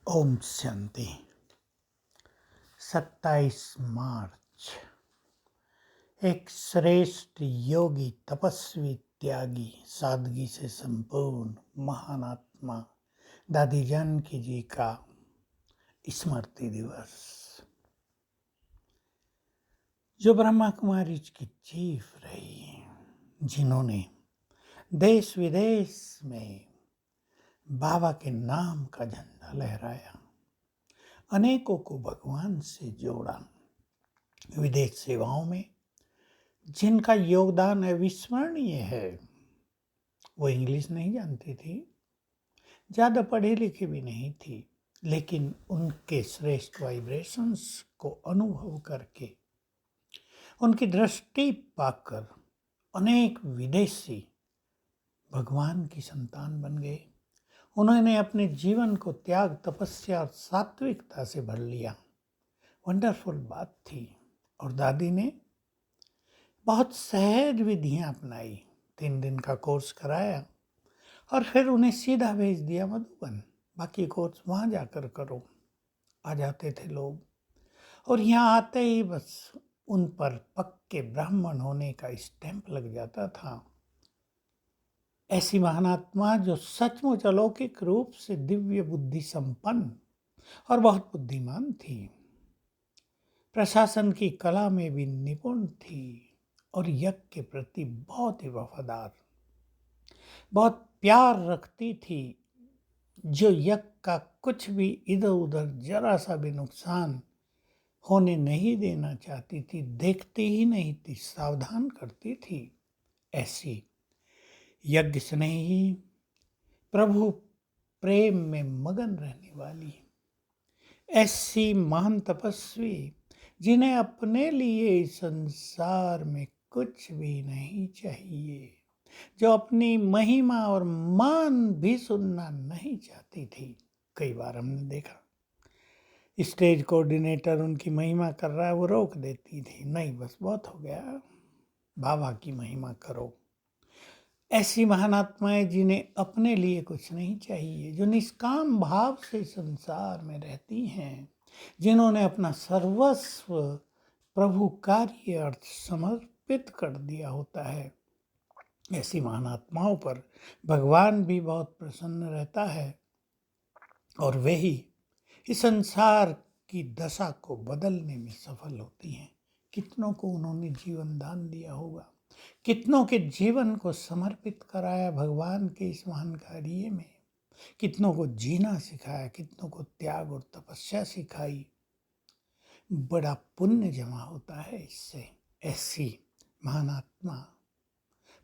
ओम शांति। 27 मार्च। एक श्रेष्ठ योगी, तपस्वी, त्यागी, सादगी से संपूर्ण महान आत्मा दादी जानकी जी का स्मृति दिवस, जो ब्रह्मा कुमारी की चीफ रही, जिन्होंने देश विदेश में बाबा के नाम का झंडा लहराया, अनेकों को भगवान से जोड़ा, विदेश सेवाओं में जिनका योगदान अविस्मरणीय है। वो इंग्लिश नहीं जानती थी, ज़्यादा पढ़ी लिखी भी नहीं थी, लेकिन उनके श्रेष्ठ वाइब्रेशंस को अनुभव करके, उनकी दृष्टि पाकर अनेक विदेशी भगवान की संतान बन गए। उन्होंने अपने जीवन को त्याग, तपस्या और सात्विकता से भर लिया। वंडरफुल बात थी। और दादी ने बहुत सहज विधियां अपनाई। 3 दिन का कोर्स कराया और फिर उन्हें सीधा भेज दिया मधुबन। बाकी कोर्स वहाँ जाकर करो। आ जाते थे लोग और यहाँ आते ही बस उन पर पक्के ब्राह्मण होने का स्टैंप लग जाता था। ऐसी महानात्मा जो सचमुच अलौकिक रूप से दिव्य बुद्धि संपन्न और बहुत बुद्धिमान थी, प्रशासन की कला में भी निपुण थी और यज्ञ के प्रति बहुत ही वफादार, बहुत प्यार रखती थी। जो यज्ञ का कुछ भी इधर उधर जरा सा भी नुकसान होने नहीं देना चाहती थी, देखती ही नहीं थी, सावधान करती थी। ऐसी यज्ञ स्नेही, प्रभु प्रेम में मगन रहने वाली, ऐसी महान तपस्वी जिन्हें अपने लिए इस संसार में कुछ भी नहीं चाहिए, जो अपनी महिमा और मान भी सुनना नहीं चाहती थी। कई बार हमने देखा स्टेज कोऑर्डिनेटर उनकी महिमा कर रहा है, वो रोक देती थी, नहीं बस बहुत हो गया, बाबा की महिमा करो। ऐसी महान आत्माएं जिन्हें अपने लिए कुछ नहीं चाहिए, जो निष्काम भाव से संसार में रहती हैं, जिन्होंने अपना सर्वस्व प्रभु कार्य अर्थ समर्पित कर दिया होता है। ऐसी महान आत्माओं पर भगवान भी बहुत प्रसन्न रहता है और वे ही इस संसार की दशा को बदलने में सफल होती हैं। कितनों को उन्होंने जीवन दान दिया होगा, कितनों के जीवन को समर्पित कराया भगवान के इस महान कार्य में, कितनों को जीना सिखाया, कितनों को त्याग और तपस्या सिखाई। बड़ा पुण्य जमा होता है इससे। ऐसी महान आत्मा,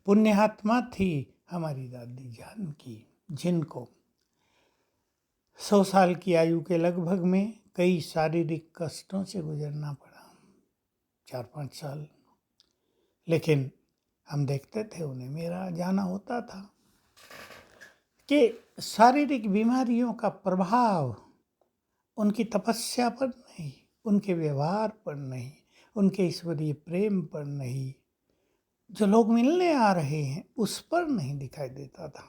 पुण्यात्मा थी हमारी दादी जानकी, जिनको 100 साल की आयु के लगभग में कई शारीरिक कष्टों से गुजरना पड़ा, 4-5 साल। लेकिन हम देखते थे उन्हें, मेरा जाना होता था, कि शारीरिक बीमारियों का प्रभाव उनकी तपस्या पर नहीं, उनके व्यवहार पर नहीं, उनके ईश्वरीय प्रेम पर नहीं, जो लोग मिलने आ रहे हैं उस पर नहीं दिखाई देता था।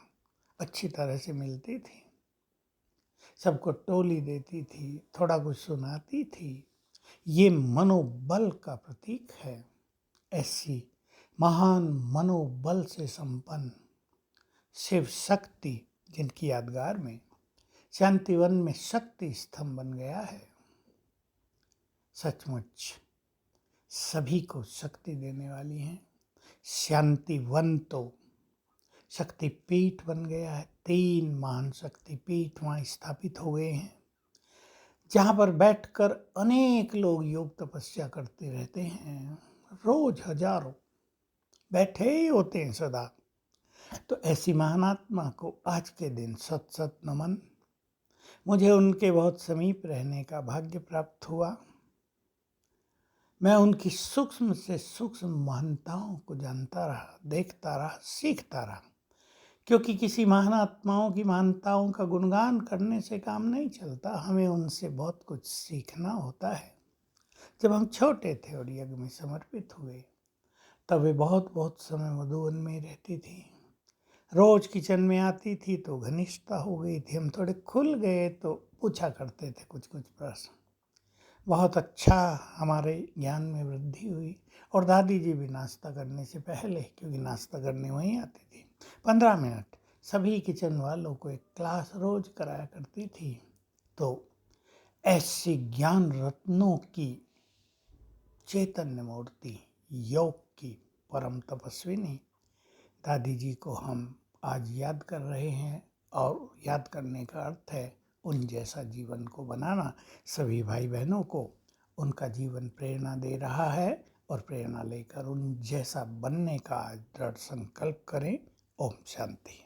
अच्छी तरह से मिलती थी, सबको टोली देती थी, थोड़ा कुछ सुनाती थी। ये मनोबल का प्रतीक है। ऐसी महान मनोबल से संपन्न शिव शक्ति, जिनकी यादगार में शांतिवन में शक्ति स्तंभ बन गया है, सचमुच सभी को शक्ति देने वाली हैं। शांतिवन तो शक्तिपीठ बन गया है। 3 महान शक्तिपीठ वहाँ स्थापित हो गए हैं, जहाँ पर बैठकर अनेक लोग योग तपस्या करते रहते हैं। रोज हजारों बैठे ही होते हैं सदा। तो ऐसी महानात्मा को आज के दिन सत सत नमन। मुझे उनके बहुत समीप रहने का भाग्य प्राप्त हुआ। मैं उनकी सूक्ष्म से सूक्ष्म महानताओं को जानता रहा, देखता रहा, सीखता रहा। क्योंकि किसी महानात्माओं की महानताओं का गुणगान करने से काम नहीं चलता, हमें उनसे बहुत कुछ सीखना होता है। जब हम छोटे थे और यज्ञ में समर्पित हुए, तब वे बहुत समय मधुबन में रहती थी। रोज किचन में आती थी तो घनिष्ठता हो गई थी। हम थोड़े खुल गए तो पूछा करते थे कुछ कुछ प्रश्न। बहुत अच्छा हमारे ज्ञान में वृद्धि हुई। और दादी जी भी नाश्ता करने से पहले, क्योंकि नाश्ता करने वहीं आती थी, 15 मिनट सभी किचन वालों को एक क्लास रोज कराया करती थी। तो ऐसी ज्ञान रत्नों की चैतन्य मूर्ति, योग की परम तपस्विनी दादी जी को हम आज याद कर रहे हैं। और याद करने का अर्थ है उन जैसा जीवन को बनाना। सभी भाई बहनों को उनका जीवन प्रेरणा दे रहा है और प्रेरणा लेकर उन जैसा बनने का आज दृढ़ संकल्प करें। ओम शांति।